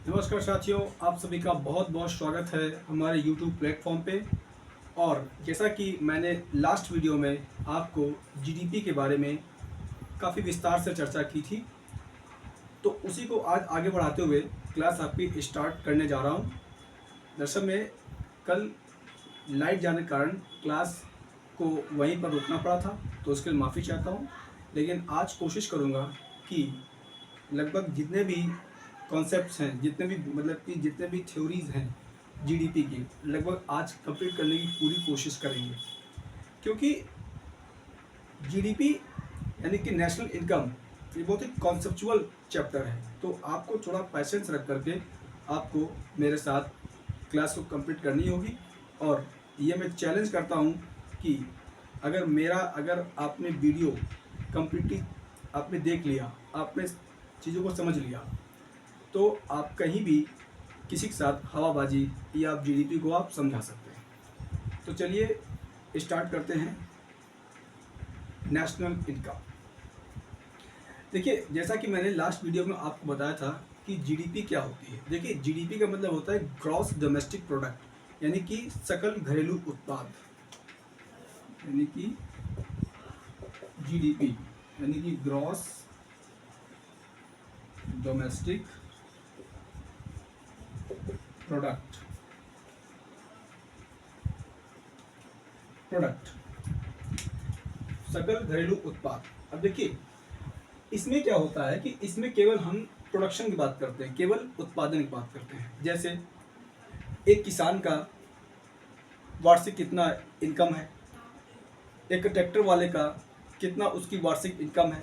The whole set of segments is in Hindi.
नमस्कार साथियों, आप सभी का बहुत बहुत स्वागत है हमारे YouTube प्लेटफॉर्म पे। और जैसा कि मैंने लास्ट वीडियो में आपको जीडीपी के बारे में काफ़ी विस्तार से चर्चा की थी, तो उसी को आज आगे बढ़ाते हुए क्लास आपकी स्टार्ट करने जा रहा हूँ। दरअसल में कल लाइट जाने के कारण क्लास को वहीं पर रोकना पड़ा था, तो उसके लिए माफ़ी चाहता हूँ। लेकिन आज कोशिश करूँगा कि लगभग जितने भी कॉन्सेप्ट्स हैं, जितने भी मतलब कि जितने भी थ्योरीज़ हैं जीडीपी की, लगभग आज कंप्लीट करने की पूरी कोशिश करेंगे। क्योंकि जीडीपी यानी कि नेशनल इनकम ये बहुत ही कॉन्सेप्चुअल चैप्टर है, तो आपको थोड़ा पैशेंस रख करके आपको मेरे साथ क्लास को कंप्लीट करनी होगी। और ये मैं चैलेंज करता हूँ कि अगर आपने वीडियो कंप्लीटली आपने देख लिया, आपने चीज़ों को समझ लिया, तो आप कहीं भी किसी के साथ हवाबाजी या आप जीडीपी को आप समझा सकते हैं। तो चलिए स्टार्ट करते हैं। नेशनल इनकम, देखिए जैसा कि मैंने लास्ट वीडियो में आपको बताया था कि जीडीपी क्या होती है। देखिए जीडीपी का मतलब होता है ग्रॉस डोमेस्टिक प्रोडक्ट, यानी कि सकल घरेलू उत्पाद, यानी कि जीडीपी यानी कि ग्रॉस डोमेस्टिक प्रोडक्ट प्रोडक्ट सकल घरेलू उत्पाद। अब देखिए इसमें क्या होता है कि इसमें केवल हम प्रोडक्शन की बात करते हैं, केवल उत्पादन की बात करते हैं। जैसे एक किसान का वार्षिक कितना इनकम है, एक ट्रैक्टर वाले का कितना उसकी वार्षिक इनकम है,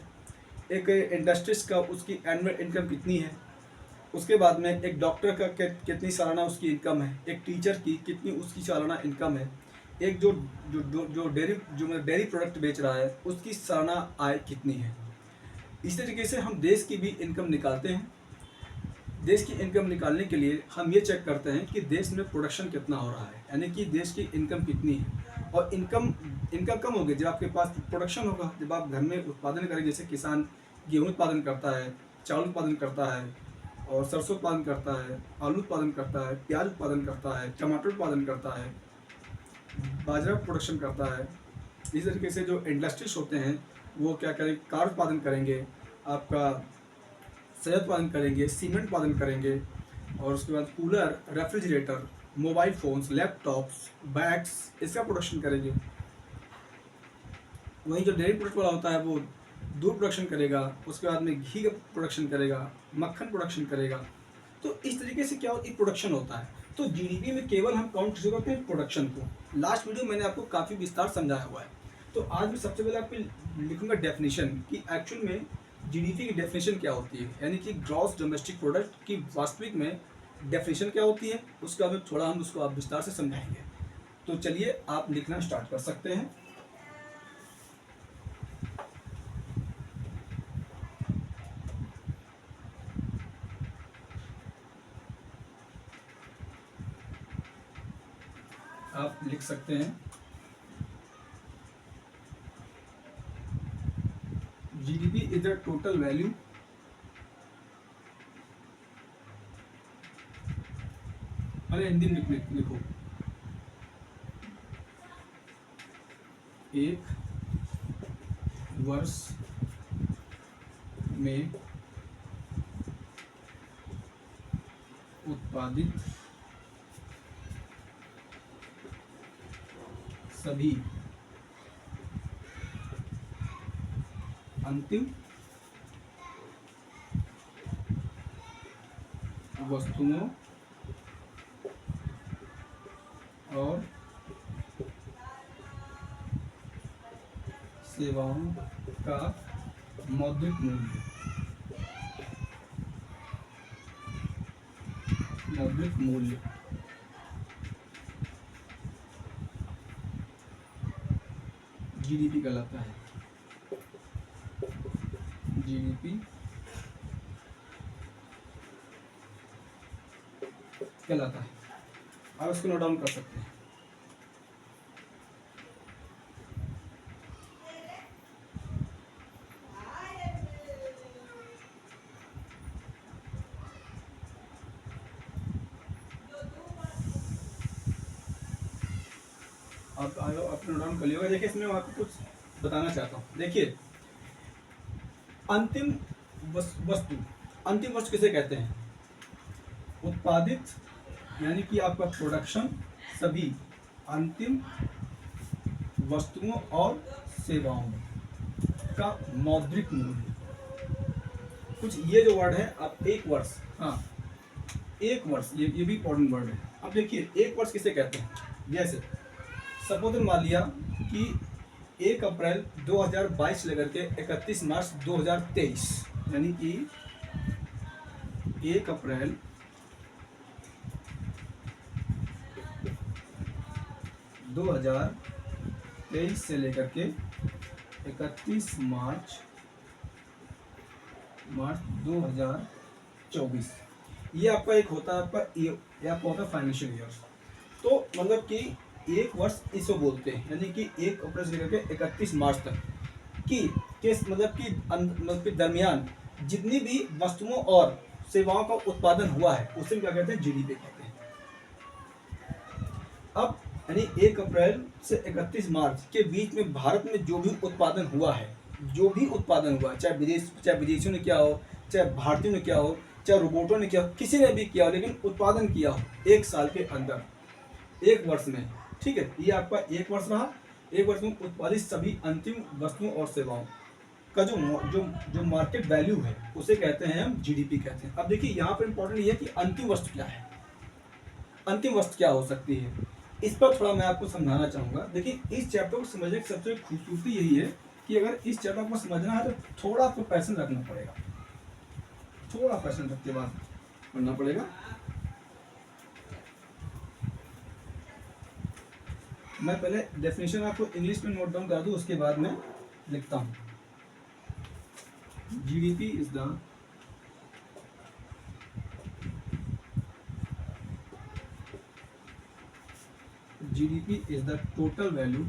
एक इंडस्ट्रीज का उसकी एनुअल इनकम कितनी है, उसके बाद में एक डॉक्टर का कितनी सालाना उसकी इनकम है, एक टीचर की कितनी उसकी सालाना इनकम है, एक जो जो जो जो डेयरी प्रोडक्ट बेच रहा है उसकी सालाना आय कितनी है। इस तरीके से हम देश की भी इनकम निकालते हैं। देश की इनकम निकालने के लिए हम ये चेक करते हैं कि देश में प्रोडक्शन कितना हो रहा है, यानी कि देश की इनकम कितनी है। और इनकम इनकम कम होगी जब आपके पास प्रोडक्शन होगा, जब आप घर में उत्पादन करेंगे। जैसे किसान गेहूँ उत्पादन करता है, चावल उत्पादन करता है, और सरसों उत्पादन करता है, आलू उत्पादन करता है, प्याज उत्पादन करता है, टमाटर उत्पादन करता है, बाजरा प्रोडक्शन करता है। इस तरीके से जो इंडस्ट्रीज होते हैं वो क्या करें, कार उत्पादन करेंगे, आपका शहद उत्पादन करेंगे, सीमेंट उत्पादन करेंगे, और उसके बाद cooler, refrigerator, mobile phones, laptops, bags, इसका प्रोडक्शन करेंगे। वहीं जो डेयरी प्रोडक्ट वाला होता है वो दूध प्रोडक्शन करेगा, उसके बाद में घी का प्रोडक्शन करेगा, मक्खन प्रोडक्शन करेगा। तो इस तरीके से क्या होता है, प्रोडक्शन होता है। तो जीडीपी में केवल हम काउंट किसे करते हैं, प्रोडक्शन को। लास्ट वीडियो मैंने आपको काफ़ी विस्तार समझाया हुआ है। तो आज भी सबसे पहले आपको लिखूंगा डेफिनेशन कि एक्चुअल में जीडीपी की डेफिनेशन क्या होती है, यानी कि ग्रॉस डोमेस्टिक प्रोडक्ट की वास्तविक में डेफिनेशन क्या होती है, उसका भी थोड़ा हम उसको आप विस्तार से समझाएंगे। तो चलिए आप लिखना स्टार्ट कर सकते हैं। आप लिख सकते हैं GDP is the total value अरे हिंदी में लिखो, एक वर्ष में उत्पादित सभी अंतिम वस्तुओं और सेवाओं का मौद्रिक मूल्य जीडीपी कहलाता है। जीडीपी कहलाता है। आप इसको नोट डाउन कर सकते हैं। आप नोट डाउन कर लियोगा। देखिए इसमें मैं आपको कुछ बताना चाहता हूँ। देखिए अंतिम वस्तु, अंतिम वस्तु किसे कहते हैं? उत्पादित यानी कि आपका प्रोडक्शन सभी अंतिम वस्तुओं और सेवाओं का मौद्रिक मूल्य। कुछ ये जो वर्ड है, आप एक वर्ष, हाँ एक वर्ष, ये भी इंपॉर्टेंट वर्ड है। अब देखिए एक वर्ष किसे कहते हैं? जैसे सपोज मान लिया कि 1 अप्रैल 2022 से लेकर के 31 मार्च 2023, यानी कि 1 अप्रैल 2023 से लेकर के 31 मार्च 2024, ये आपका एक होता है, आपका ये आपका होता है फाइनेंशियल ईयर। तो मतलब कि एक वर्ष इसको बोलते हैं, यानी कि 1 अप्रैल से लेकर के 31 मार्च तक की मतलब कि दरमियान जितनी भी वस्तुओं और सेवाओं का उत्पादन हुआ है उसे क्या कहते हैं? जीडीपी कहते हैं। अब यानी 1 अप्रैल से 31 मार्च के बीच में भारत में जो भी उत्पादन हुआ है, जो भी उत्पादन हुआ, चाहे विदेशियों ने किया हो, चाहे भारतीयों ने किया हो, चाहे रोबोटों ने किया हो, किसी ने भी किया हो, लेकिन उत्पादन किया हो एक साल के अंदर, एक वर्ष में, ठीक है, ये आपका एक वर्ष रहा। एक वर्ष में उत्पादित सभी अंतिम वस्तुओं और सेवाओं का जो मार्केट वैल्यू है उसे कहते हैं हम जीडीपी कहते हैं। अब देखिए यहाँ पर इंपॉर्टेंट ये है कि अंतिम वस्तु क्या है, अंतिम वस्तु क्या हो सकती है, इस पर थोड़ा मैं आपको समझाना चाहूंगा। देखिए इस चैप्टर को समझने की सबसे खूबसूरती यही है कि अगर इस चैप्टर को समझना है तो थोड़ा आपको पैशन रखना पड़ेगा, थोड़ा पैशन रखते बाद पढ़ना पड़ेगा। मैं पहले डेफिनेशन आपको इंग्लिश में नोट डाउन कर दूं, उसके बाद मैं लिखता हूं। GDP is the GDP is the total value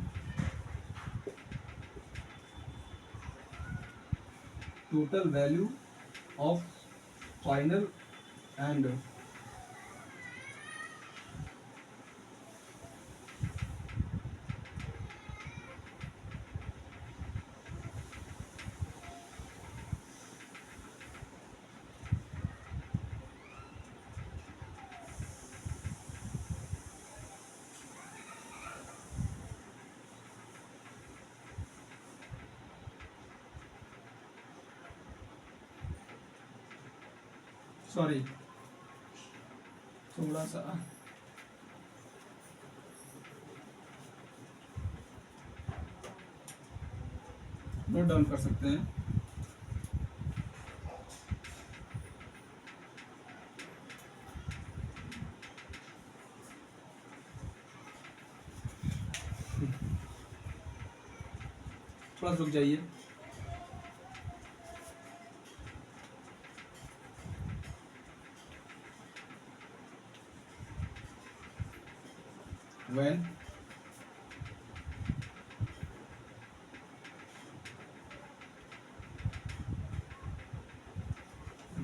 of final and sorry थोड़ा सा नोट डाउन कर सकते हैं। थोड़ा रुक जाइए।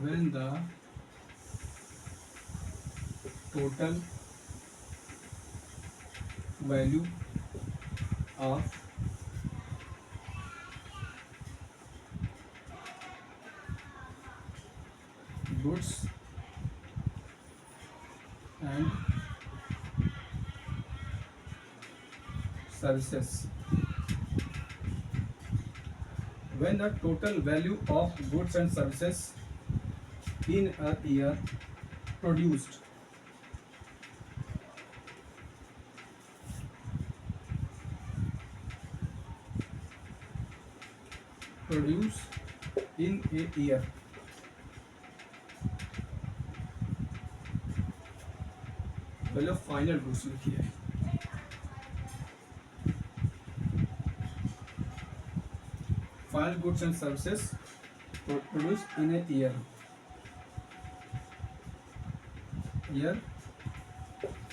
when the total value of goods and services, when the total value of goods and services in a year produced in a year पहले फाइनल गुड्स लिखिए, final goods and services produce in a year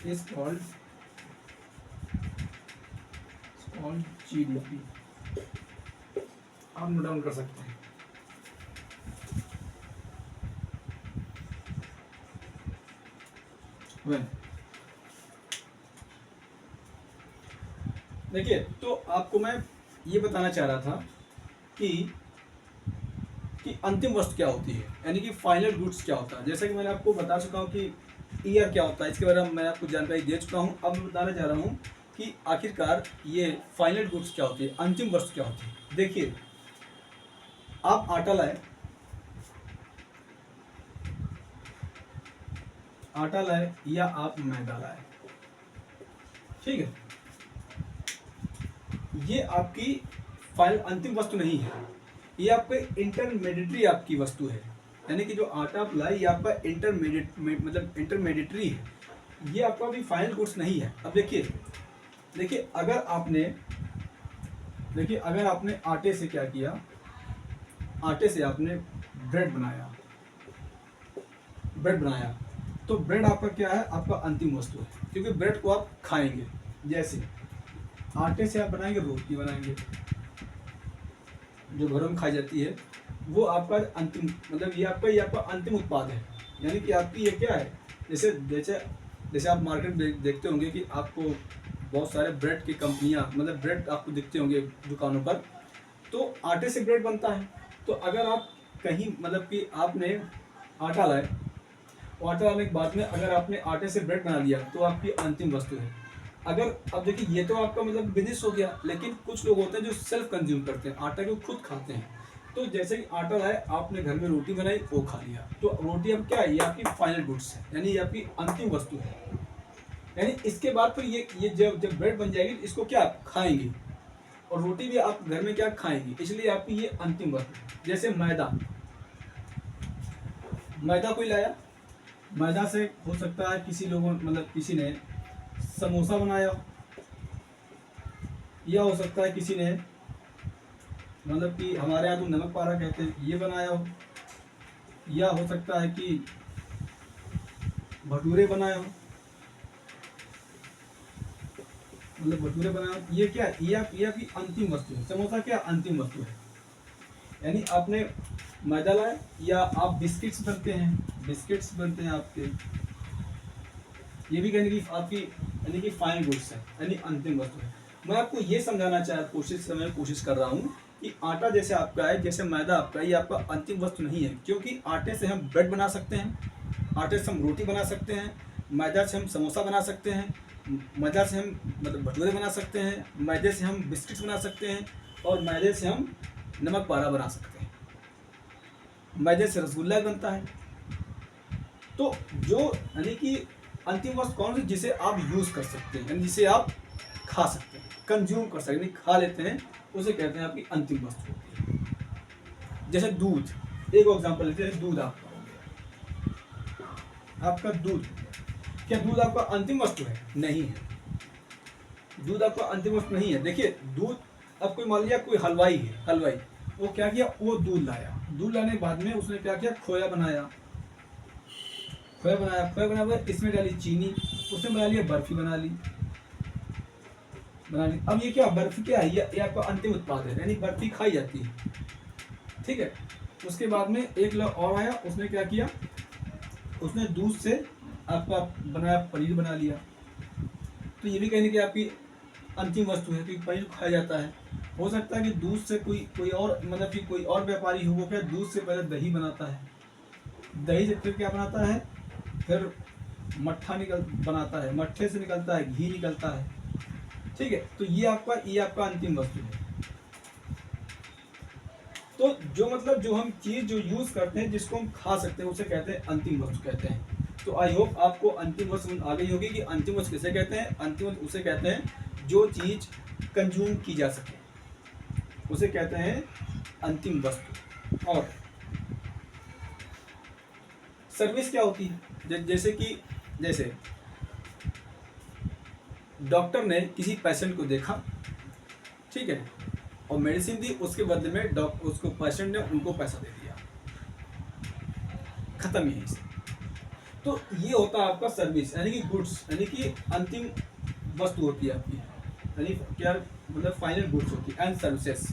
is called GDP। आप नोट डाउन कर सकते हैं। when देखिए, तो आपको मैं ये बताना चाह रहा था कि अंतिम वस्तु क्या होती है, यानी कि फाइनल गुड्स क्या होता है। जैसा कि मैंने आपको बता चुका हूँ कि ईयर क्या होता है, इसके बारे में मैं आपको जानकारी दे चुका हूँ। अब मैं बताना चाह रहा हूँ कि आखिरकार ये फाइनल गुड्स क्या होती है, अंतिम वस्तु क्या होती है। देखिए, आप आटा लाए, या आप मैदा लाए, ठीक है, ये आपकी फाइनल अंतिम वस्तु नहीं है, ये आपके इंटरमीडिएटरी आपकी वस्तु है। यानी कि जो आटा आप लाए ये आपका मतलब इंटरमीडिएटरी है, ये आपका भी फाइनल गुड्स नहीं है। अब देखिए अगर आपने आटे से क्या किया, आटे से आपने ब्रेड बनाया, तो ब्रेड आपका क्या है, आपका अंतिम वस्तु है, क्योंकि ब्रेड को आप खाएंगे। जैसे आटे से आप बनाएंगे, रोटी बनाएंगे जो घरों में खाई जाती है, वो आपका अंतिम, मतलब ये आपका अंतिम उत्पाद है। यानी कि आपकी ये क्या है, जैसे जैसे जैसे आप मार्केट में देखते होंगे कि आपको बहुत सारे ब्रेड की कंपनियां, मतलब ब्रेड आपको दिखते होंगे दुकानों पर, तो आटे से ब्रेड बनता है। तो अगर आप कहीं, मतलब कि आपने आटा लाए, और आटा लाने के बाद में अगर आपने आटे से ब्रेड बना लिया, तो आपकी अंतिम वस्तु है। अगर, अब देखिए, ये तो आपका मतलब बिजनेस हो गया, लेकिन कुछ लोग होते हैं जो सेल्फ कंज्यूम करते हैं, आटा को खुद खाते हैं। तो जैसे कि आटा लाए, आपने घर में रोटी बनाई, वो खा लिया, तो रोटी अब क्या है, ये आपकी फाइनल गुड्स है, यानी ये आपकी अंतिम वस्तु है। यानी इसके बाद फिर ये जब ब्रेड बन जाएगी, इसको क्या आप खाएंगे, और रोटी भी आप घर में क्या खाएंगे, इसलिए आपकी ये अंतिम वस्तु है। जैसे मैदा कोई लाया, मैदा से हो सकता है किसी लोगों, मतलब किसी ने समोसा बनाया, या हो सकता है किसी ने, मतलब कि हमारे यहाँ तो नमक पारा कहते हैं, ये बनाया हो, या हो सकता है कि भटूरे बनाए हो, मतलब भटूरे बनाए हो। ये क्या है, ये आपकी अंतिम वस्तु है। समोसा क्या अंतिम वस्तु है। यानी आपने मैदा लाया, या आप बिस्किट्स बनते हैं आपके, ये भी कहने की आपकी, यानी कि फाइनल गुड्स है, यानी अंतिम वस्तु है। मैं आपको ये समझाना कोशिश कर रहा हूँ कि आटा जैसे आपका है, जैसे मैदा आपका है, ये आपका अंतिम वस्तु नहीं है, क्योंकि आटे से हम ब्रेड बना सकते हैं, आटे से हम रोटी बना सकते हैं, मैदा से हम समोसा बना सकते हैं, मैदा से हम मतलब भटूरे बना सकते हैं, मैदे से हम बिस्किट्स बना सकते हैं, और मैदे से हम नमक पारा बना सकते हैं, मैदे से रसगुल्ला बनता है। तो जो, यानी कि अंतिम वस्तु कौन सी, जिसे आप यूज कर सकते हैं, यानी जिसे आप खा सकते हैं, कंज्यूम कर सकते हैं, खा लेते हैं, उसे कहते हैं आपकी अंतिम वस्तु होती है। जैसे दूध, एक एग्जांपल लेते हैं, दूध आपका हो गया, आपका दूध, क्या दूध आपका अंतिम वस्तु है? नहीं है, दूध आपका अंतिम वस्तु नहीं है। देखिए, दूध, अब कोई मान लिया कोई हलवाई वो क्या किया, वो दूध लाने के बाद में उसने क्या किया, खोया बनाया, इसमें डाली चीनी, उसने बना लिया बर्फी, बना ली। अब ये क्या, बर्फी क्या है, ये आपका अंतिम उत्पाद है, यानी बर्फी खाई जाती है, ठीक है। उसके बाद में एक लोग और आया, उसने क्या किया, उसने दूध से आपका बनाया, पनीर बना लिया। तो ये भी कहने की आपकी अंतिम वस्तु है, क्योंकि पनीर खाया जाता है। हो सकता है कि दूध से कोई और, मतलब कि कोई और व्यापारी हो, वो क्या दूध से पहले दही बनाता है, दही से फिर क्या बनाता है, फिर मट्ठा बनाता है, मट्ठे से निकलता है घी, निकलता है, ठीक है। तो ये आपका अंतिम वस्तु है। तो जो हम चीज जो यूज करते हैं, जिसको हम खा सकते हैं, उसे कहते हैं अंतिम वस्तु कहते हैं। तो आई होप आपको अंतिम वस्तु आ गई होगी कि अंतिम वस्तु किसे कहते हैं। अंतिम वस्तु उसे कहते हैं जो चीज कंज्यूम की जा सके, उसे कहते हैं अंतिम वस्तु। और सर्विस क्या होती है, जैसे डॉक्टर ने किसी पेशेंट को देखा, ठीक है, और मेडिसिन दी, उसके बदले में उसको पेशेंट ने उनको पैसा दे दिया, खत्म यहीं से। तो ये होता है आपका सर्विस, यानी कि गुड्स, यानी कि अंतिम वस्तु होती है आपकी, यानी क्या, मतलब फाइनल गुड्स होती है, एंड सर्विसेज,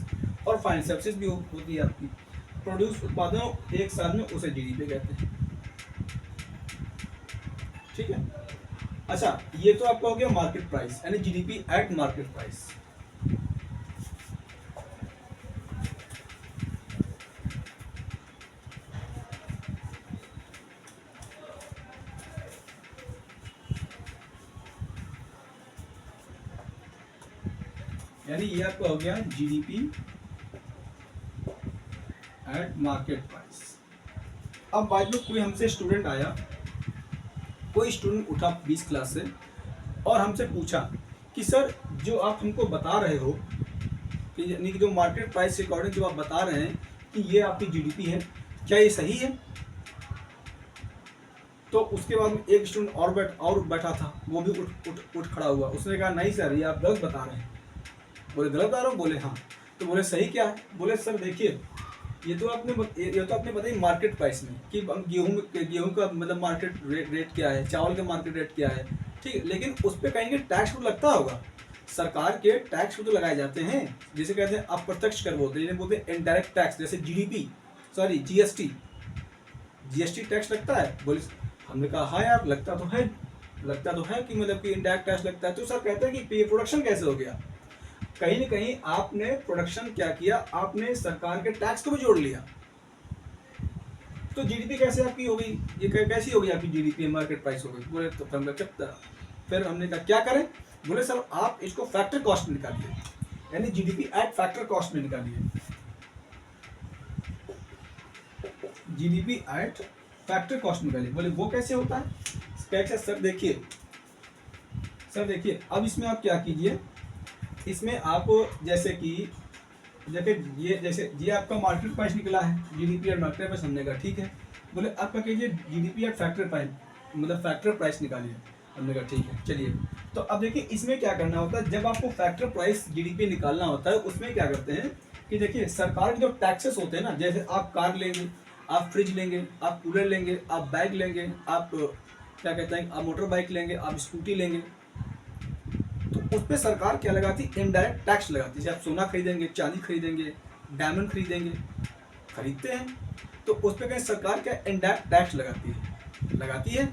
और फाइनल सर्विसेज भी होती है आपकी। प्रोड्यूस, उत्पादन एक साल में, उसे जीडीपी कहते हैं, ठीक है। अच्छा, ये तो आपका हो गया मार्केट प्राइस, यानी जीडीपी एट मार्केट प्राइस। यानी ये आपका हो गया जीडीपी एट मार्केट प्राइस। अब मान लो कोई हमसे स्टूडेंट आया, कोई स्टूडेंट उठा 20 क्लास से और हमसे पूछा कि सर जो आप हमको बता रहे हो कि यानी कि जो मार्केट प्राइस के अकॉर्डिंग जो आप बता रहे हैं कि ये आपकी जीडीपी है, क्या ये सही है? तो उसके बाद में एक स्टूडेंट और बैठा था, वो भी उठ खड़ा हुआ, उसने कहा नहीं सर ये आप गलत बता रहे हैं। बोले गलत बता रहे हो? बोले हाँ। तो बोले सही क्या है? बोले सर देखिए ये तो आपने बताई मार्केट प्राइस में कि गेहूं का मतलब मार्केट रेट क्या है, चावल का मार्केट रेट क्या है, ठीक है, लेकिन उस पर कहीं टैक्स तो लगता होगा, सरकार के टैक्स तो लगाए जाते हैं, जिसे कहते हैं अप्रत्यक्ष कर बोलते हैं इनडायरेक्ट टैक्स, जैसे जीएसटी टैक्स लगता है। बोले हमने कहा हाँ यार लगता तो है कि मतलब कि इनडायरेक्ट टैक्स लगता है। तो सर कहते हैं कि प्रोडक्शन कैसे हो गया? कहीं न कहीं आपने प्रोडक्शन क्या किया, आपने सरकार के टैक्स को भी जोड़ लिया। तो जीडीपी कैसे आपकी हो गई? ये कैसी हो गई आपकी जीडीपी? मार्केट प्राइस हो गई। बोले तो फिर हमने कहा क्या करें? बोले सर आप इसको फैक्टर कॉस्ट में निकालिए, यानी जीडीपी एट फैक्टर कॉस्ट में निकालिए। जीडीपी एट फैक्टर कॉस्ट में निकालिए। बोले वो कैसे होता है? कैसे? सर देखिए अब इसमें आप क्या कीजिए, इसमें आप जैसे ये आपका मार्केट प्राइस निकला है, जीडीपी एट मार्केट प्राइस हमने कहा ठीक है। बोले आपका कीजिए जीडीपी एट फैक्टर प्राइस, मतलब फैक्टर प्राइस निकालिए। हमने कहा ठीक है चलिए। तो अब देखिए इसमें क्या करना होता है, जब आपको फैक्टर प्राइस जीडीपी निकालना होता है उसमें क्या करते हैं कि देखिए सरकार के जो टैक्सेस होते हैं ना, जैसे आप कार लेंगे, आप फ्रिज लेंगे, आप कूलर लेंगे, आप बैग लेंगे, आप क्या कहते हैं आप मोटर बाइक लेंगे, आप स्कूटी लेंगे, तो उस पर सरकार क्या लगाती है? इनडायरेक्ट टैक्स लगाती है। जैसे आप सोना खरीदेंगे, चांदी खरीदेंगे, डायमंड खरीदेंगे, खरीदते हैं, तो उस पर कहीं सरकार क्या इनडायरेक्ट टैक्स लगाती है।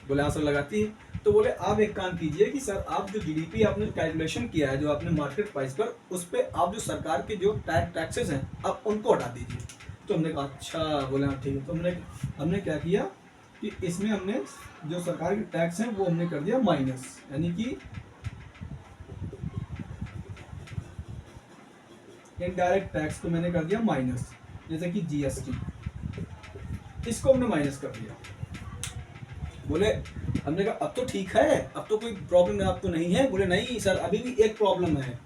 बोले हाँ सर लगाती है। तो बोले आप एक काम कीजिए कि सर आप जो जीडीपी आपने कैलकुलेशन किया है, जो आपने मार्केट प्राइस पर, उस पर आप जो सरकार के जो टैक्सेस हैं आप उनको हटा दीजिए। तो हमने कहा अच्छा। बोले हाँ ठीक है। तो हमने क्या किया कि इसमें हमने जो सरकार के टैक्स हैं वो हमने कर दिया माइनस, यानी कि इनडायरेक्ट टैक्स को मैंने कर दिया माइनस, जैसे कि जीएसटी, इसको हमने माइनस कर दिया। बोले हमने कहा अब तो ठीक है, अब तो कोई प्रॉब्लम आपको नहीं है? बोले नहीं सर अभी भी एक प्रॉब्लम है।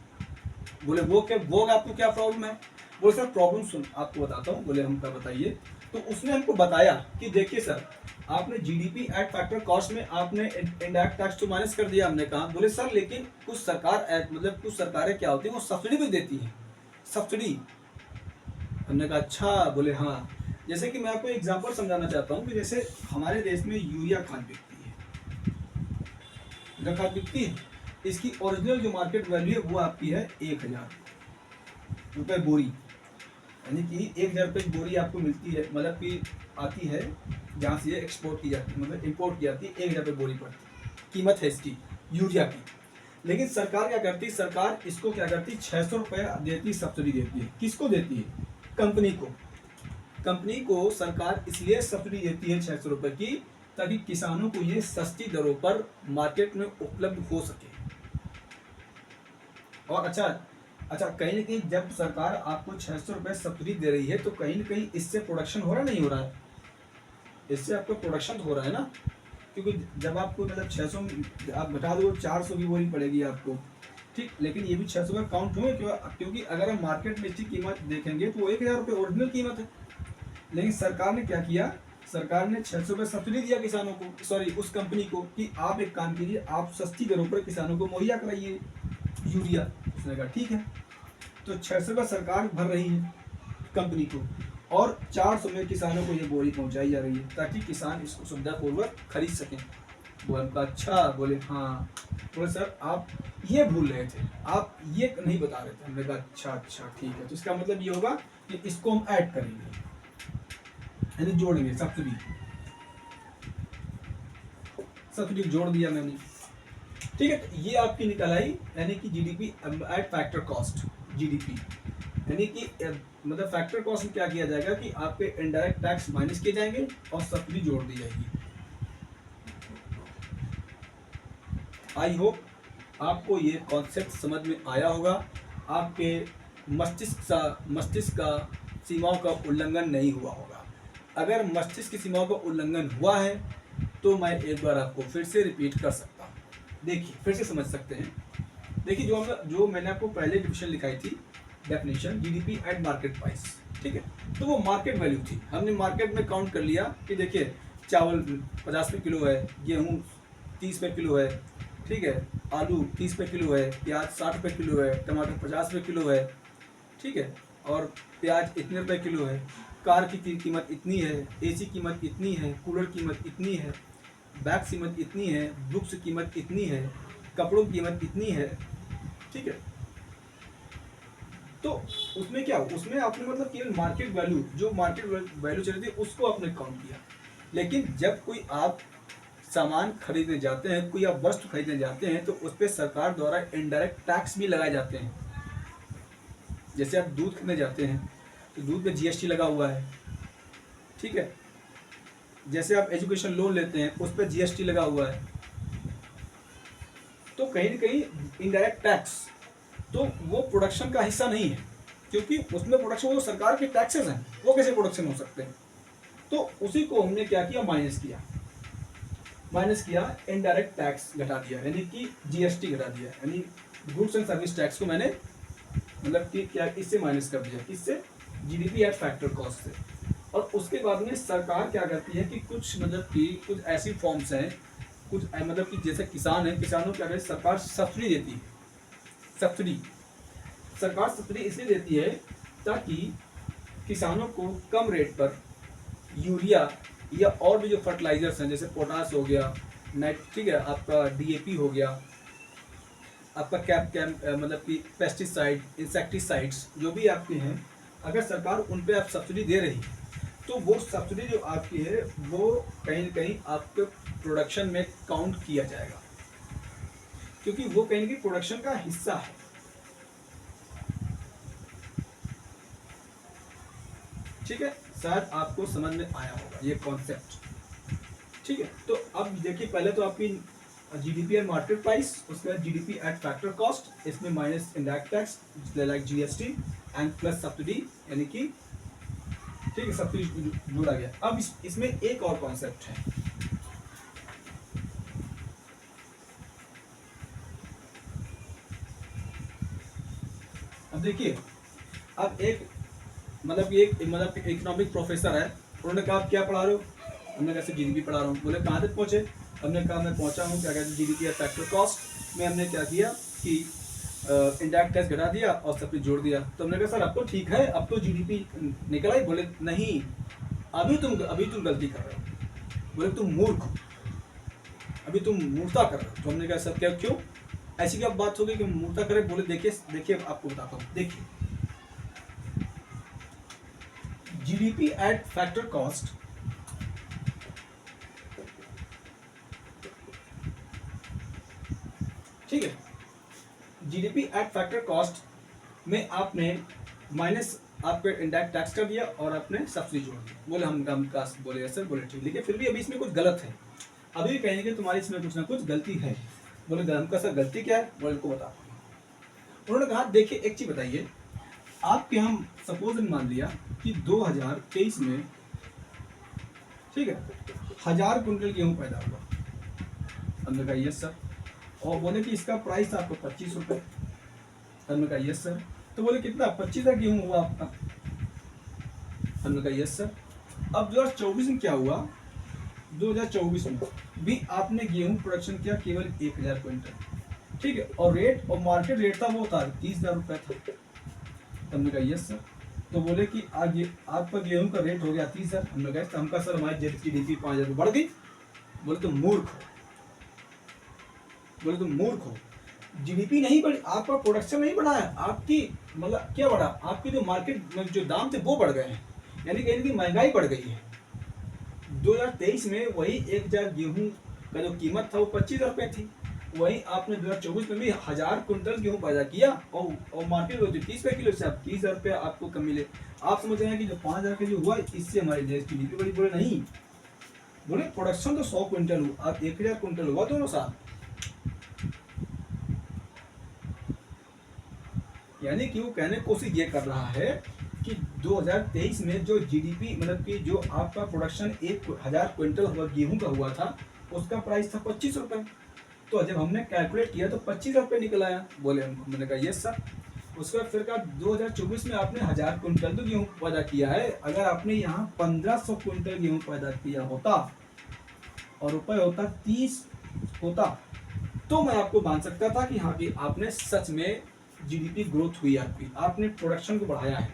बोले वो आपको क्या प्रॉब्लम है? बोले सर प्रॉब्लम सुन आपको बताता हूँ। बोले हम क्या बताइए? तो उसने हमको बताया कि देखिए सर आपने जीडीपी एट फैक्टर कॉस्ट में आपने इनडायरेक्ट टैक्स तो माइनस कर दिया। हमने कहा बोले सर लेकिन कुछ सरकारें क्या होती है वो सब्सिडी भी देती है, सब्सिडी। हमने कहा अच्छा। बोले हाँ। जैसे कि मैं आपको एग्जांपल समझाना चाहता हूँ कि जैसे हमारे देश में यूरिया खाद बिकती है, इसकी ओरिजिनल जो मार्केट वैल्यू है वो आपकी है 1000 रुपये बोरी, यानी कि 1000 रुपये की बोरी आपको मिलती है, मतलब कि आती है जहाँ से ये एक्सपोर्ट की जाती है, मतलब इम्पोर्ट की जाती है, 1000 रुपये बोरी पड़ती कीमत है इसकी यूरिया की। लेकिन सरकार क्या करती है? सरकार इसको क्या करती है? 600 रुपये देती, सब्सिडी देती है। किसको देती है? कंपनी को सरकार इसलिए सब्सिडी देती है 600 रुपये की, ताकि किसानों को ये सस्ती दरों पर मार्केट में उपलब्ध हो सके। और अच्छा कहीं ना कहीं जब सरकार आपको 600 रुपये सब्सिडी दे रही है तो कहीं ना कहीं इससे प्रोडक्शन हो रहा नहीं हो रहा है? इससे आपका प्रोडक्शन हो रहा है ना, क्योंकि जब आपको मतलब 600 आप घटा दो 400 की बोरी पड़ेगी आपको, ठीक, लेकिन ये भी 600 का काउंट हुए क्योंकि अगर हम मार्केट में इसकी कीमत देखेंगे तो वो 1000 रुपये ओरिजिनल कीमत है। लेकिन सरकार ने क्या किया? सरकार ने 600 रुपये सब्सिडी दिया किसानों को, सॉरी उस कंपनी को, कि आप एक काम कीजिए, आप सस्ती दरों पर किसानों को मुहैया कराइए यूरिया। उसने कहा ठीक है। तो 600 रुपये सरकार भर रही है कंपनी को और 400 में किसानों को ये बोरी पहुंचाई जा रही है ताकि किसान इसको सुविधापूर्वक खरीद सकें। वो हमका अच्छा। बोले हाँ। बोले सर आप ये भूल रहे थे, आप ये नहीं बता रहे थे। हमने कहा अच्छा ठीक है। तो इसका मतलब ये होगा कि इसको हम ऐड करेंगे, यानी जोड़ेंगे, सब्सिडी जोड़ दिया मैंने, ठीक है। तो ये आपकी निकल आई, यानी कि GDP at factor cost, GDP, यानी कि मतलब फैक्टर कॉस्ट में क्या किया जाएगा कि आपके इनडायरेक्ट टैक्स माइनस किए जाएंगे और सब्सिडी जोड़ दी जाएगी। आई होप आपको ये कॉन्सेप्ट समझ में आया होगा, आपके मस्तिष्क का सीमाओं का उल्लंघन नहीं हुआ होगा। अगर मस्तिष्क की सीमाओं का उल्लंघन हुआ है तो मैं एक बार आपको फिर से रिपीट कर सकता हूँ। देखिए, फिर से समझ सकते हैं। देखिए, जो मैंने आपको पहले डिफिनेशन लिखाई थी, definition GDP at market price, ठीक है, तो वो मार्केट वैल्यू थी। हमने मार्केट में काउंट कर लिया कि देखिए चावल 50 रुपये किलो है, गेहूँ 30 रुपये किलो है, ठीक है, आलू 30 रुपये किलो है, प्याज 60 रुपये किलो है, टमाटर 50 रुपये किलो है, ठीक है, और प्याज इतने रुपये किलो है, कार की कीमत इतनी है, एसी कीमत इतनी है, कूलर कीमत इतनी है, बैग कीमत इतनी है, बुक्स कीमत इतनी है, कपड़ों की कीमत इतनी है, ठीक है। तो उसमें क्या, उसमें आपने मतलब केवल मार्केट वैल्यू, जो मार्केट वैल्यू चल रही थी उसको आपने काउंट किया। लेकिन जब कोई आप सामान खरीदने जाते हैं, कोई आप वस्तु खरीदने जाते हैं, तो उस पर सरकार द्वारा इनडायरेक्ट टैक्स भी लगाए जाते हैं। जैसे आप दूध खरीदने जाते हैं तो दूध पे जीएसटी लगा हुआ है, ठीक है। जैसे आप एजुकेशन लोन लेते हैं उस पर जीएसटी लगा हुआ है। तो कहीं ना कहीं इनडायरेक्ट टैक्स, तो वो प्रोडक्शन का हिस्सा नहीं है, क्योंकि उसमें प्रोडक्शन, वो सरकार के टैक्सेस हैं, वो कैसे प्रोडक्शन हो सकते हैं। तो उसी को हमने क्या किया, माइनस किया, इनडायरेक्ट टैक्स घटा दिया, यानी कि जीएसटी घटा दिया, यानी गुड्स एंड सर्विस टैक्स को मैंने मतलब कि क्या इससे माइनस कर दिया, इससे जीडीपी एट फैक्टर कॉस्ट से। और उसके बाद में सरकार क्या करती है कि कुछ मतलब कि कुछ ऐसी फॉर्म्स हैं, कुछ मतलब कि जैसे किसान हैं, किसानों को क्या कहते हैं, सरकार सब्सिडी देती है। सरकार सब्सिडी इसलिए देती है ताकि किसानों को कम रेट पर यूरिया या और भी जो फर्टिलाइजर्स हैं, जैसे पोटास हो गया, ठीक है, आपका डीएपी हो गया, आपका मतलब कि पेस्टिसाइड, इंसेक्टिसाइड्स जो भी आपके हैं, अगर सरकार उन पे आप सब्सिडी दे रही है तो वो सब्सिडी जो आपकी है वो कहीं ना कहीं आपके प्रोडक्शन में काउंट किया जाएगा, क्योंकि वो कहीं ना कहीं प्रोडक्शन का हिस्सा है। ठीक है, शायद आपको समझ में आया होगा ये कॉन्सेप्ट। ठीक है, तो अब देखिए, पहले तो आपकी जीडीपी एट मार्केट प्राइस, उसके बाद जीडीपी एट फैक्टर कॉस्ट, इसमें minus indirect tax like GST and plus subsidy, यानी कि ठीक है सब्सिडी जोड़ा गया। अब इसमें एक और कॉन्सेप्ट है, अब देखिए, अब एक इकोनॉमिक प्रोफेसर है, उन्होंने कहा आप क्या पढ़ा रहे हो, हमने कैसे जीडीपी पढ़ा रहा हूँ, बोले कहाँ तक पहुँचे, हमने कहा मैं पहुँचा हूँ क्या कहते हैं जीडीपी एट फैक्टर कॉस्ट में। हमने क्या किया कि इंडायरेक्ट टैक्स घटा दिया और सब कुछ जोड़ दिया। तो हमने कहा सर अब तो ठीक है, अब तो जीडीपी निकल आई। बोले नहीं, अभी तुम गलती कर रहे हो, बोले तुम मूर्ख हो, अभी तुम मूर्खता कर रहे हो। तो हमने कहा सर क्या, क्यों ऐसी क्या बात हो गई कि मूर्खता करे। बोले देखिए आपको बताता हूँ, देखिए जीडीपी एट फैक्टर कॉस्ट ठीक है, जीडीपी एट फैक्टर कॉस्ट में आपने माइनस आपके इंडायरेक्ट टैक्स कर दिया और आपने सब्सिडी जोड़ दी। बोले हम का बोले सर, बोले ठीक, लेकिन फिर भी अभी इसमें कुछ गलत है, अभी कहेंगे कि तुम्हारी इसमें कुछ ना कुछ गलती है। बोले हमका सर गलती क्या है, बोले को बता। उन्होंने कहा देखिए एक चीज बताइए, आपके हम सपोज मान लिया कि 2023 में ठीक है 1000 कुंटल गेहूँ पैदा हुआ। हमने कहा यस सर, और बोले कि इसका प्राइस आपको 25 रुपये। हमने कहा यस सर। तो बोले कितना, 25,000 गेहूँ हुआ आपका। हमने कहा यस सर। अब 2024 में क्या हुआ, 2024 में भी आपने गेहूँ प्रोडक्शन किया केवल 1000 क्विंटल, ठीक है, और रेट और मार्केट रेट था वो था 30,000 रुपये था। हमने कहा यस सर। तो बोले कि आगे आपका गेहूं का रेट हो गया 30,000। हमने कहा हमका सर हमारी जीडीपी 5,000 बढ़ गई। बोले तुम मूर्ख हो, बोले तुम मूर्ख हो, जीडीपी नहीं बढ़ी, आपका प्रोडक्शन नहीं बढ़ा है, आपकी मतलब क्या बढ़ा, आपके जो मार्केट में जो दाम थे वो बढ़ गए हैं, यानी कहीं की महंगाई बढ़ गई है। 2023 में वही 1000 गेहूं का जो कीमत था वो 25,000 रुपये थी, वही आपने 2024 में भी 1000 कुंटल गेहूँ पैदा किया और मार्केट होती 30 रुपये किलो से, आप 30,000 रुपये आपको कम मिले। आप समझ रहे हैं कि जो 5,000 के जो हुआ इससे हमारे देश की जीडीपी बड़ी। बोले नहीं, बोले प्रोडक्शन तो 100 क्विंटल हुआ, आप 1000 क्विंटल हुआ दोनों साल। यानी कि वो कहने की कोशिश ये कर रहा है कि 2023 में जो जीडीपी मतलब कि जो आपका प्रोडक्शन 1000 क्विंटल हुआ गेहूं का हुआ था, उसका प्राइस था 25 रुपये। तो जब हमने कैलकुलेट किया तो 25 रुपये निकल आया। बोले हमको, मैंने कहा यस सर। उसके बाद फिर कहा 2024 में आपने 1000 क्विंटल तो गेहूँ पैदा किया है, अगर आपने यहाँ 1500 क्विंटल गेहूँ पैदा किया होता और रुपये होता 30 होता, तो मैं आपको मान सकता था कि हाँ कि आपने सच में जीडीपी ग्रोथ हुई, आपने प्रोडक्शन को बढ़ाया है।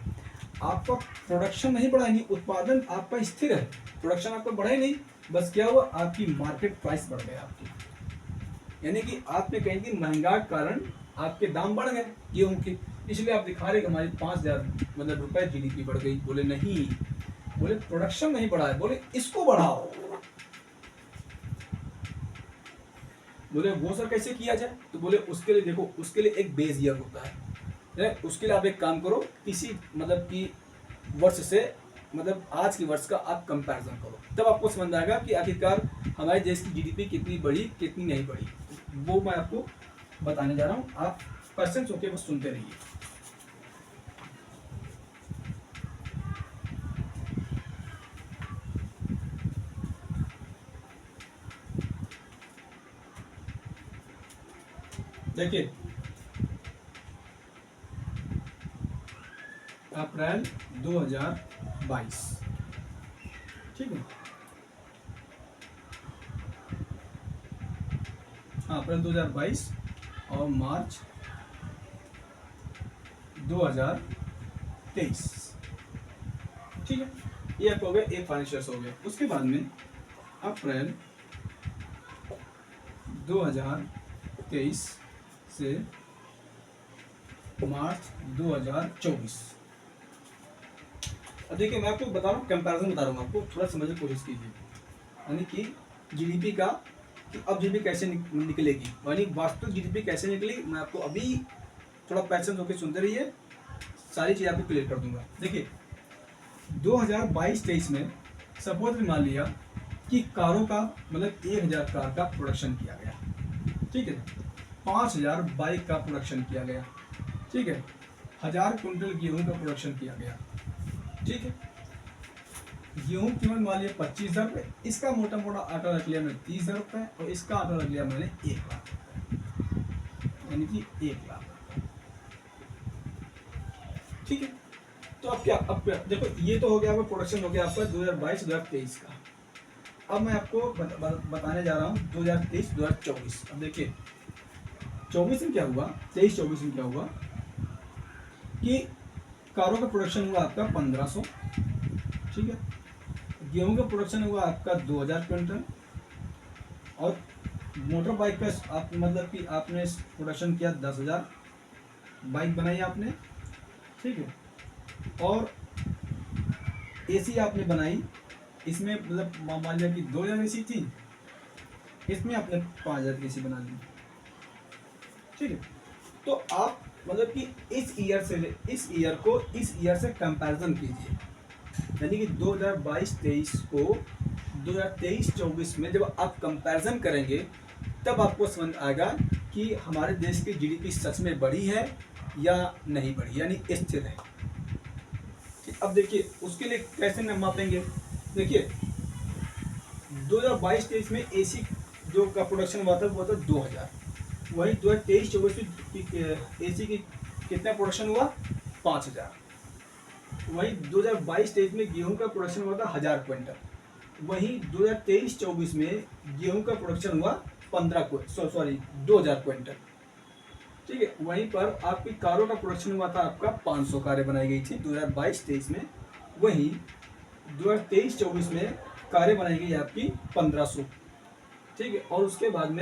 आपका प्रोडक्शन नहीं बढ़ा, नहीं उत्पादन आपका स्थिर है, प्रोडक्शन आपका बढ़ा ही नहीं, बस क्या हुआ, आपकी मार्केट प्राइस बढ़ गया आपकी। यानी कि आपने कहीं की महंगाई के कारण आपके दाम बढ़ गए गेहूं के, इसलिए आप दिखा रहे कि हमारी 5000 मतलब रुपए जीडीपी बढ़ गई। बोले नहीं, बोले प्रोडक्शन नहीं बढ़ा है, बोले इसको बढ़ाओ। बोले वो सर कैसे किया जाए? तो बोले उसके लिए देखो, उसके लिए एक बेस ईयर होता है। उसके लिए आप एक काम करो, किसी मतलब कि वर्ष से मतलब आज के वर्ष का आप कंपैरिजन करो, तब आपको समझ आएगा कि आखिरकार हमारे देश की जीडीपी कितनी बढ़ी कितनी नहीं बढ़ी। वो मैं आपको बताने जा रहा हूँ, आप क्वेश्चन होके बस सुनते रहिए। देखिए अप्रैल 2022, ठीक है, हाँ अप्रैल 2022 और मार्च 2023, ठीक है, ये आपको हो गया, एक फाइनेंशियल हो गया। उसके बाद में अप्रैल 2023 से मार्च 2024। अब देखिए मैं आपको बता रहा हूँ, कंपैरिजन बता रहा हूँ आपको, थोड़ा समझने की कोशिश कीजिए। यानी कि जीडीपी का कि अब जीडीपी कैसे निकलेगी, यानी वास्तविक जीडीपी कैसे निकलेगी, मैं आपको अभी थोड़ा पैशन होकर सुनते रहिए, सारी चीज़ आपको क्लियर कर दूंगा। देखिए 2022-23 में सपोज मान लिया कि कारों का मतलब 1000 कार का प्रोडक्शन किया गया, ठीक है, 5000 बाइक का प्रोडक्शन किया गया, ठीक है, 1000 कुंटल गेहूं का प्रोडक्शन किया गया, ठीक है। गेहूं कीमत मान लिया 25,000 रुपये, इसका मोटा मोटा आटा रख लिया मैंने 30,000 रुपये और इसका आटा रख लिया मैंने 1 लाख रुपये, यानी कि 1 लाख, ठीक है। तो अब क्या देखो, ये तो हो गया आपका प्रोडक्शन हो गया आपका 2022-2023 का। अब मैं आपको बताने जा रहा हूँ 2023-2024। अब देखिए 24 में क्या हुआ, 23-24 में क्या हुआ कि कारों का प्रोडक्शन हुआ आपका 1500, ठीक है, गेहूं का प्रोडक्शन हुआ आपका 2000 क्विंटल और मोटर बाइक का आप मतलब कि आपने प्रोडक्शन किया 10,000 बाइक बनाई आपने, ठीक है, और एसी आपने बनाई, इसमें मतलब मान लिया कि 2000 एसी थी, इसमें आपने 5000 एसी बना ली, ठीक है। तो आप मतलब कि इस ईयर को इस ईयर से कंपैरिजन कीजिए, यानी कि 2022-23 को 2023-24 में जब आप कंपैरिजन करेंगे तब आपको समझ आएगा कि हमारे देश की जीडीपी सच में बढ़ी है या नहीं बढ़ी, यानी स्थिर है। अब देखिए उसके लिए कैसे हम मापेंगे। देखिए 2022-23 में एसी जो का प्रोडक्शन हुआ था वो था 2000, वही 2023-24 में एसी की कितना प्रोडक्शन हुआ 5000, वही 2022-23 में गेहूं का प्रोडक्शन हुआ था 1000 क्विंटल, वही 2023-24 में गेहूं का प्रोडक्शन हुआ 2000 क्विंटल, ठीक है। वहीं पर आपकी कारों का प्रोडक्शन हुआ था आपका 500 कारें बनाई गई थी 2022-23 में, वहीं 2023-24 में कारें बनाई गई आपकी 1500, ठीक है। और उसके बाद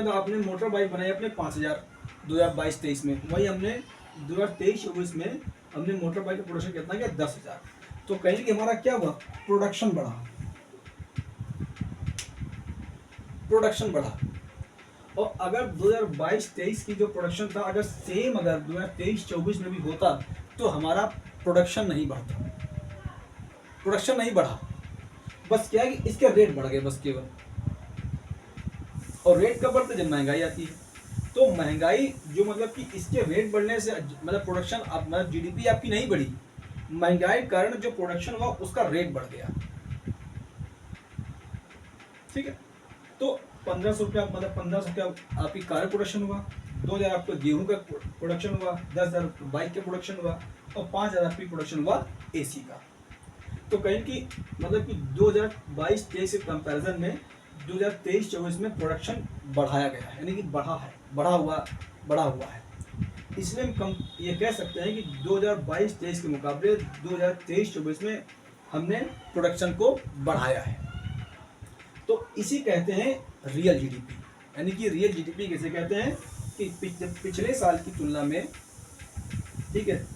आपने मोटर बाइक बनाई अपने 5000 2022-23 में, वही हमने 2023-24 में हमने मोटर बाइक का प्रोडक्शन कितना किया 10,000। तो कहीं कि हमारा क्या हुआ, प्रोडक्शन बढ़ा। और अगर 2022-23 की जो प्रोडक्शन था अगर सेम अगर 2023-24 में भी होता तो हमारा प्रोडक्शन नहीं बढ़ा, बस क्या है कि इसके रेट बढ़ गए बस केवल, और रेट कब बढ़ते जब महंगाई आती है। तो महंगाई जो मतलब कि इसके रेट बढ़ने से मतलब प्रोडक्शन अब मतलब जीडीपी आपकी नहीं बढ़ी, महंगाई के कारण जो प्रोडक्शन हुआ उसका रेट बढ़ गया। ठीक है, तो 1500 रुपया मतलब 1500 आपकी कार प्रोडक्शन हुआ, 2000 आपका गेहूं का प्रोडक्शन हुआ, 10,000 बाइक का प्रोडक्शन हुआ और 5,000 आपकी प्रोडक्शन हुआ एसी का। तो कहीं की मतलब कि 2022-23 के कंपैरिजन में 2023-24 में प्रोडक्शन बढ़ाया गया है, यानी कि बढ़ा हुआ है। इसलिए हम कम ये कह सकते हैं कि 2022-23 के मुकाबले 2023-24 में हमने प्रोडक्शन को बढ़ाया है। तो इसी कहते हैं रियल जीडीपी, यानी कि रियल जीडीपी कैसे कहते हैं कि पिछले साल की तुलना में, ठीक है,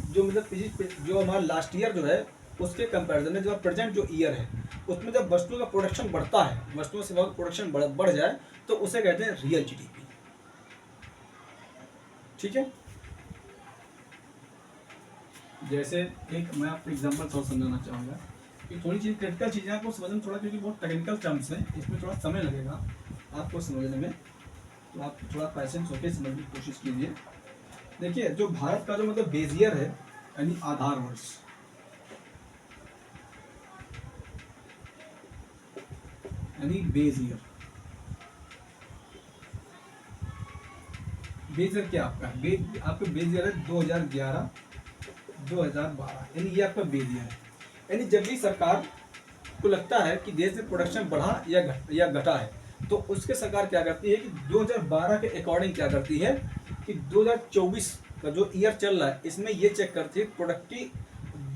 जो मतलब जो हमारा लास्ट ईयर जो है उसके कंपैरिजन में जो प्रेजेंट जो ईयर है उसमें जब वस्तुओं का प्रोडक्शन बढ़ता है, वस्तुओं से प्रोडक्शन बढ़ जाए तो उसे कहते हैं रियल जीडीपी। ठीक है, जैसे एक मैं आपको एग्जांपल थोड़ा समझाना चाहूँगा कि थोड़ी चीज़ क्रिटिकल चीज़ें आपको समझने थोड़ा, क्योंकि बहुत टेक्निकल टर्म्स हैं, इसमें थोड़ा समय लगेगा आपको समझने में, तो आप थोड़ा पैसेंस होकर समझने की कोशिश कीजिए। देखिए, जो भारत का जो मतलब बेस ईयर है यानी आधार वर्ष, यानी बेस ईयर, बेस ईयर क्या आपका आपका बेस ईयर है 2011 2012, यानी ये आपका बेस ईयर है। यानी जब भी सरकार को लगता है कि देश में प्रोडक्शन बढ़ा या घटा है, तो उसके सरकार क्या करती है कि 2012 के अकॉर्डिंग क्या करती है कि 2024 का जो ईयर चल रहा है इसमें ये चेक करती है प्रोडक्ट की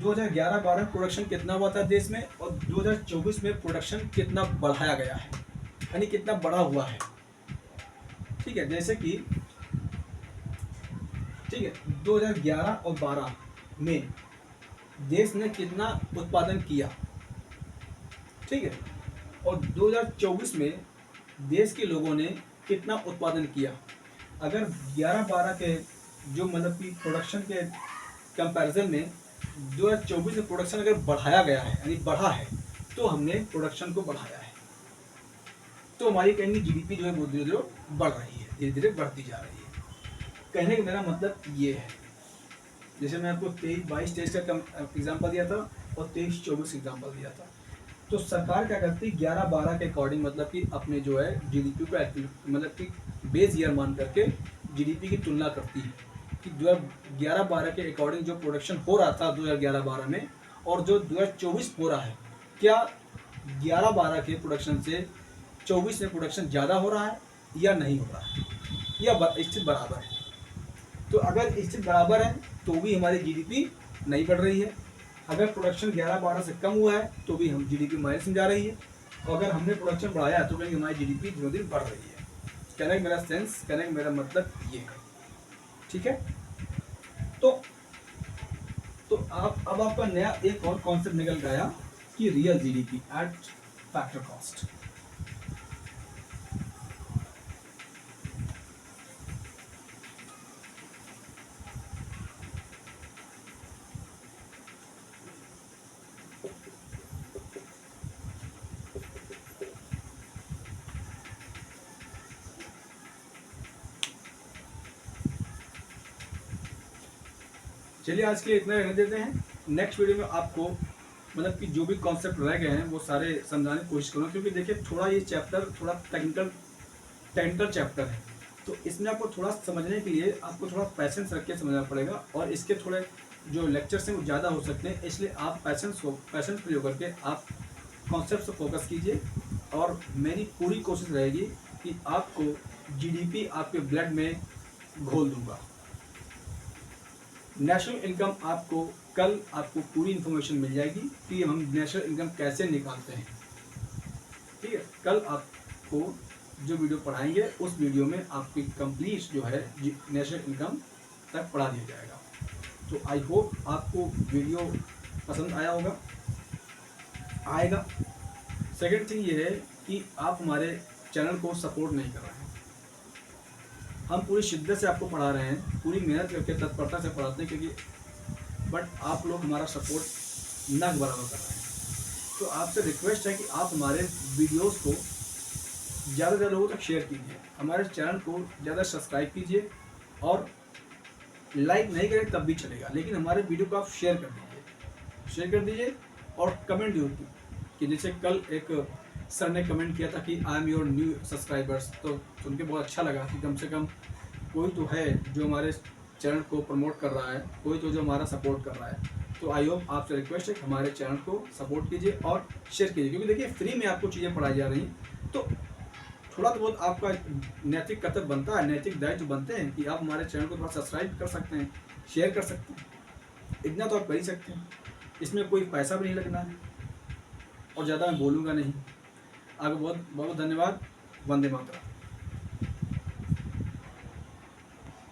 2011-12 प्रोडक्शन कितना हुआ था देश में और 2024 में प्रोडक्शन कितना बढ़ाया गया है, यानी कितना बढ़ा हुआ है। ठीक है, जैसे कि ठीक है 2011 और 12 में देश ने कितना उत्पादन किया, ठीक है, और 2024 में देश के लोगों ने कितना उत्पादन किया। अगर 11-12 के जो मतलब कि प्रोडक्शन के कंपैरिजन में 2024 में प्रोडक्शन अगर बढ़ाया गया है यानी बढ़ा है, तो हमने प्रोडक्शन को बढ़ाया है, तो हमारी कहीं जीडीपी जो है वो धीरे धीरे बढ़ रही है, धीरे धीरे बढ़ती जा रही है। कहने का मेरा मतलब ये है, जैसे मैं आपको 22-23 का एग्जाम्पल दिया था और 23-24 एग्जाम्पल दिया था, तो सरकार क्या करती है 11-12 के अकॉर्डिंग मतलब कि अपने जो है जीडीपी को मतलब कि बेस ईयर मान करके जीडीपी की तुलना करती है कि 2011-12 के अकॉर्डिंग जो प्रोडक्शन हो रहा था 2011-12 में और जो 2024 हो रहा है, क्या 11-12 के प्रोडक्शन से 24 में प्रोडक्शन ज़्यादा हो रहा है या नहीं हो रहा है, या स्थिति बराबर है। तो अगर स्थिति बराबर है तो भी हमारी जीडीपी नहीं बढ़ रही है, अगर प्रोडक्शन 11-12 से कम हुआ है तो भी हम जीडीपी माइनस में जा रही है, और अगर हमने प्रोडक्शन बढ़ाया तो कहीं हमारी जीडीपी दिनों दिन बढ़ रही है। कहने का मेरा सेंस, कहने का मेरा मतलब ये है। ठीक है, तो आप अब आपका नया एक और कॉन्सेप्ट निकल गया कि real GDP at factor cost. चलिए आज के लिए इतना रहने देते हैं, नेक्स्ट वीडियो में आपको मतलब कि जो भी कॉन्सेप्ट रह गए हैं वो सारे समझाने की कोशिश करूँगा, क्योंकि देखिए थोड़ा ये चैप्टर थोड़ा टेक्निकल चैप्टर है, तो इसमें आपको थोड़ा समझने के लिए आपको थोड़ा पैसेंस रख के समझना पड़ेगा, और इसके थोड़े जो लेक्चर्स हैं वो ज़्यादा हो सकते हैं, इसलिए आप पैसेंस प्रयोग करके आप कॉन्सेप्ट पर फोकस कीजिए, और मेरी पूरी कोशिश रहेगी कि आपको जीडीपी आपके ब्लड में घोल दूंगा। नेशनल इनकम आपको कल आपको पूरी इन्फॉर्मेशन मिल जाएगी कि हम नेशनल इनकम कैसे निकालते हैं। ठीक है, कल आपको जो वीडियो पढ़ाएंगे उस वीडियो में आपकी कंप्लीट जो है नेशनल इनकम तक पढ़ा दिया जाएगा। तो आई होप आपको वीडियो पसंद आएगा। सेकेंड थिंग ये है कि आप हमारे चैनल को सपोर्ट नहीं कर रहे हैं, हम पूरी शिद्दत से आपको पढ़ा रहे हैं, पूरी मेहनत करके तत्परता से पढ़ाते हैं, क्योंकि बट आप लोग हमारा सपोर्ट ना बराबर कर रहे हैं। तो आपसे रिक्वेस्ट है कि आप हमारे वीडियोस को ज़्यादा से ज़्यादा लोगों तक शेयर कीजिए, हमारे चैनल को ज़्यादा सब्सक्राइब कीजिए, और लाइक नहीं करें तब भी चलेगा, लेकिन हमारे वीडियो को आप शेयर कर दीजिए और कमेंट जरूर कीजिए। कि जैसे कल एक सर ने कमेंट किया था कि I am your new subscribers, तो सुन के बहुत अच्छा लगा कि कम से कम कोई तो है जो हमारे चैनल को प्रमोट कर रहा है, कोई तो जो हमारा सपोर्ट कर रहा है। तो आई होप आपसे रिक्वेस्ट है कि हमारे चैनल को सपोर्ट कीजिए और शेयर कीजिए, क्योंकि देखिए फ्री में आपको चीज़ें पढ़ाई जा रही हैं, तो थोड़ा तो बहुत आपका नैतिक कर्तव्य बनता है, नैतिक दायित्व बनते हैं कि आप हमारे चैनल को थोड़ा सब्सक्राइब कर सकते हैं, शेयर कर सकते हैं, इतना तो आप कर ही सकते हैं। इसमें कोई पैसा भी नहीं लगना है और ज़्यादा मैं बोलूँगा नहीं। आपको बहुत बहुत धन्यवाद। वंदे मातरम।